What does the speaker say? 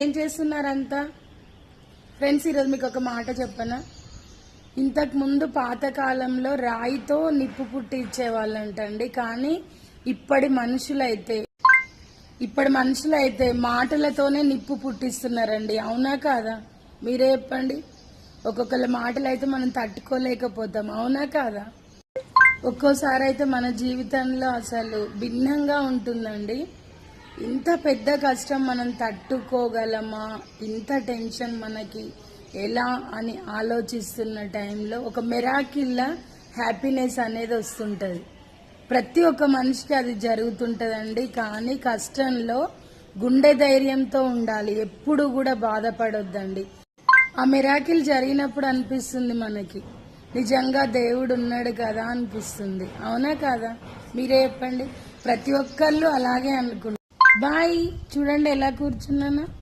ఏం చేస్తున్నారంతా ఫ్రెండ్స్? ఈరోజు మీకు ఒక మాట చెప్పనా. ఇంతకు ముందు పాతకాలంలో రాయితో నిప్పు పుట్టి ఇచ్చేవాళ్ళంటండి. కానీ ఇప్పటి మనుషులైతే మాటలతోనే నిప్పు పుట్టిస్తున్నారండి. అవునా కాదా? మీరే చెప్పండి. ఒక్కొక్కళ్ళ మాటలు అయితే మనం తట్టుకోలేకపోతాం. అవునా కాదా? ఒక్కోసారి అయితే మన జీవితంలో అసలు భిన్నంగా ఉంటుందండి. ఇంత పెద్ద కష్టం మనం తట్టుకోగలమా, ఇంత టెన్షన్ మనకి ఎలా అని ఆలోచిస్తున్న టైంలో ఒక మెరాకిల్లా హ్యాపీనెస్ అనేది వస్తుంటుంది. ప్రతి ఒక్క మనిషికి అది జరుగుతుంటుందండి. కానీ కష్టంలో గుండె ధైర్యంతో ఉండాలి, ఎప్పుడు కూడా బాధపడొద్దండి. ఆ మెరాకిల్ జరిగినప్పుడు అనిపిస్తుంది మనకి నిజంగా దేవుడు ఉన్నాడు కదా అనిపిస్తుంది. అవునా కాదా? మీరే చెప్పండి. ప్రతి ఒక్కళ్ళు అలాగే అనుకుంటారు. బాయ్. చూడండి ఎలా కూర్చున్నాను.